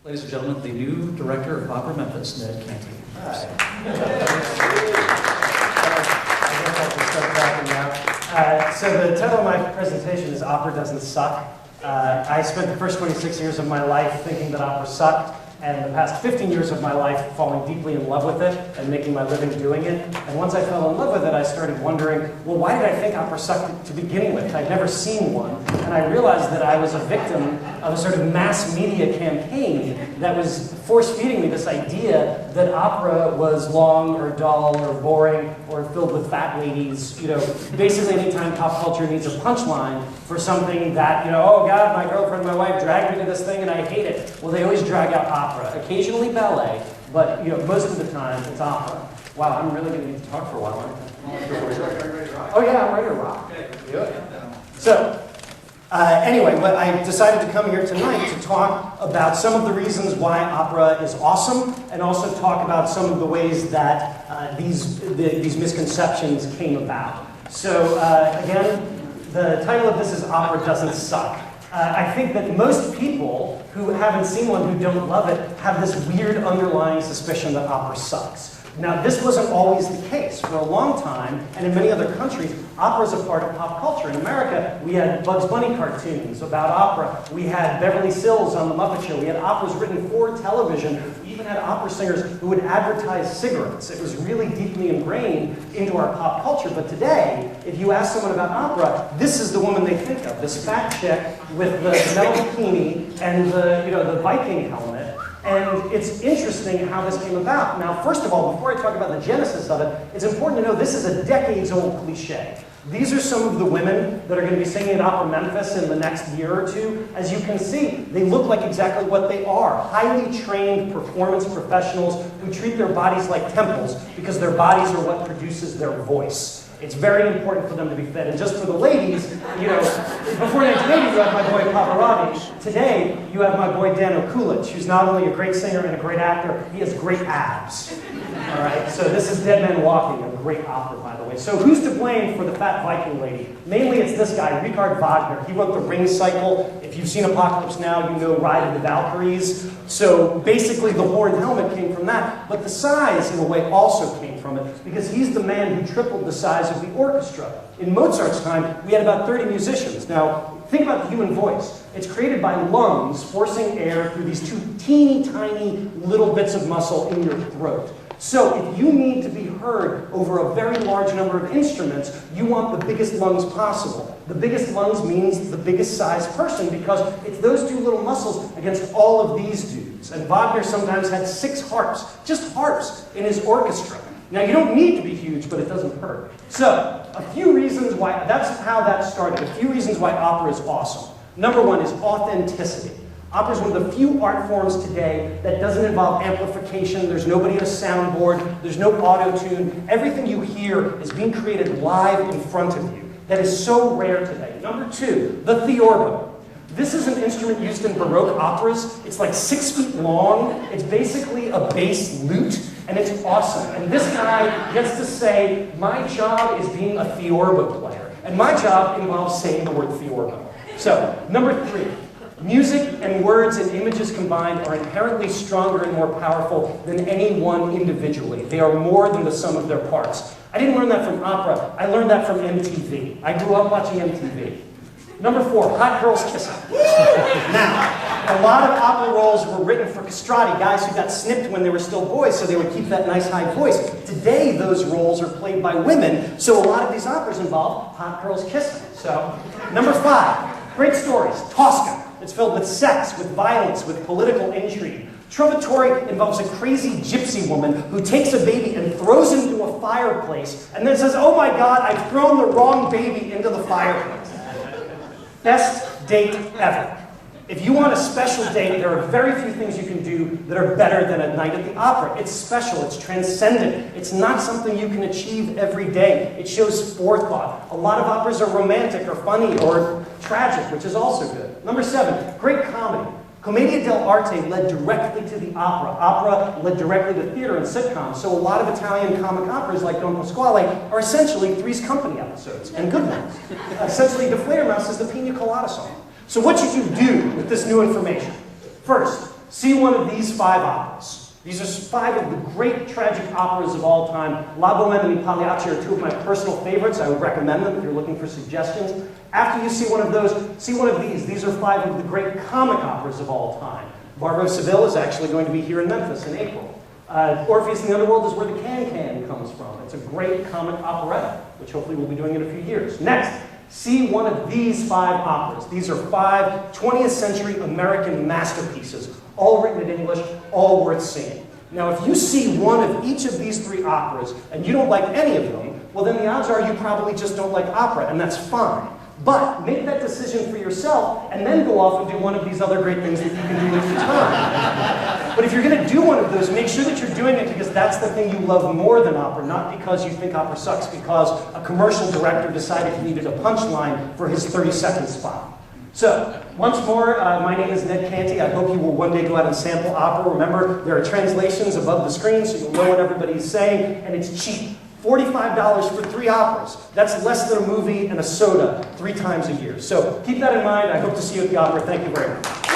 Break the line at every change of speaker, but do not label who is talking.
Ladies and gentlemen, the new director of Opera Memphis, Ned Canty.
Hi. I guess I can start talking now. So the title of my presentation is Opera Doesn't Suck. I spent the first 26 years of my life thinking that opera sucked, and the past 15 years of my life falling deeply in love with it and making my living doing it. And once I fell in love with it, I started wondering, well, why did I think opera sucked to begin with? I'd never seen one, and I realized that I was a victim of a sort of mass media campaign that was force-feeding me this idea that opera was long or dull or boring or filled with fat ladies. You know, basically anytime pop culture needs a punchline for something that, you know, oh God, my girlfriend, my wife dragged me to this thing and I hate it. Well, they always drag out opera. Occasionally ballet, but you know, most of the time it's opera. Wow, I'm really going to need to talk for a while, aren't I? Oh yeah, I'm ready to rock. So, anyway, but I decided to come here tonight to talk about some of the reasons why opera is awesome, and also talk about some of the ways that these misconceptions came about. So, again, the title of this is Opera Doesn't Suck. I think that most people who haven't seen one, who don't love it, have this weird underlying suspicion that opera sucks. Now, this wasn't always the case. For a long time, and in many other countries, opera is a part of pop culture. In America, we had Bugs Bunny cartoons about opera. We had Beverly Sills on The Muppet Show. We had operas written for television. We even had opera singers who would advertise cigarettes. It was really deeply ingrained into our pop culture. But today, if you ask someone about opera, this is the woman they think of, this fat chick with the metal bikini and the Viking helmet. And it's interesting how this came about. Now, first of all, before I talk about the genesis of it, it's important to know this is a decades-old cliche. These are some of the women that are going to be singing at Opera Memphis in the next year or two. As you can see, they look like exactly what they are. Highly trained performance professionals who treat their bodies like temples because their bodies are what produces their voice. It's very important for them to be fit. And just for the ladies, you know, before 1980, you had my boy Pavarotti. Today, you have my boy Dan Okulich, who's not only a great singer and a great actor, he has great abs. All right, so this is Dead Man Walking, a great opera, by the way. So who's to blame for the fat Viking lady? Mainly it's this guy, Richard Wagner. He wrote the Ring Cycle. If you've seen Apocalypse Now, you know Ride of the Valkyries. So basically the horn helmet came from that, but the size, in a way, also came from it, because he's the man who tripled the size of the orchestra. In Mozart's time, we had about 30 musicians. Now, think about the human voice. It's created by lungs forcing air through these two teeny tiny little bits of muscle in your throat. So if you need to be heard over a very large number of instruments, you want the biggest lungs possible. The biggest lungs means the biggest size person because it's those two little muscles against all of these dudes. And Wagner sometimes had 6 harps, just harps, in his orchestra. Now, you don't need to be huge, but it doesn't hurt. So, a few reasons why, that's how that started. A few reasons why opera is awesome. Number one is authenticity. Opera is one of the few art forms today that doesn't involve amplification. There's nobody at a soundboard. There's no auto-tune. Everything you hear is being created live in front of you. That is so rare today. Number two, the theorbo. This is an instrument used in Baroque operas. It's like 6 feet long. It's basically a bass lute, and it's awesome. And this guy gets to say, my job is being a theorbo player. And my job involves saying the word theorbo. So, number three, music and words and images combined are inherently stronger and more powerful than any one individually. They are more than the sum of their parts. I didn't learn that from opera. I learned that from MTV. I grew up watching MTV. Number four, hot girls kissing. Now, a lot of opera roles were written for castrati, guys who got snipped when they were still boys so they would keep that nice high voice. Today, those roles are played by women, so a lot of these operas involve hot girls kissing. So, number five, great stories. Tosca. It's filled with sex, with violence, with political intrigue. Trovatore involves a crazy gypsy woman who takes a baby and throws him into a fireplace and then says, oh my God, I've thrown the wrong baby into the fireplace. Best date ever. If you want a special date, there are very few things you can do that are better than a night at the opera. It's special, it's transcendent. It's not something you can achieve every day. It shows forethought. A lot of operas are romantic or funny or tragic, which is also good. Number seven, great comedy. Commedia dell'arte led directly to the opera. Opera led directly to theater and sitcoms. So a lot of Italian comic operas like Don Pasquale are essentially Three's Company episodes, and good ones. Essentially, the Fledermaus is the Pina Colada song. So what should you do with this new information? First, see one of these 5 operas. These are 5 of the great tragic operas of all time. La Bohème and Pagliacci are 2 of my personal favorites. I would recommend them if you're looking for suggestions. After you see one of those, see one of these. These are 5 of the great comic operas of all time. Barber of Seville is actually going to be here in Memphis in April. Orpheus in the Underworld is where the can comes from. It's a great comic operetta, which hopefully we'll be doing in a few years. Next, see one of these 5 operas. These are 5 20th century American masterpieces, all written in English, all worth seeing. Now, if you see one of each of these 3 operas and you don't like any of them, well, then the odds are you probably just don't like opera, and that's fine. But make that decision for yourself and then go off and do one of these other great things that you can do with your time. But if you're going to do one of those, make sure that you're doing it because that's the thing you love more than opera, not because you think opera sucks, because a commercial director decided he needed a punchline for his 30-second spot. So, once more, my name is Ned Canty. I hope you will one day go out and sample opera. Remember, there are translations above the screen so you'll know what everybody's saying, and it's cheap. $45 for 3 operas. That's less than a movie and a soda 3 times a year. So keep that in mind. I hope to see you at the opera. Thank you very much.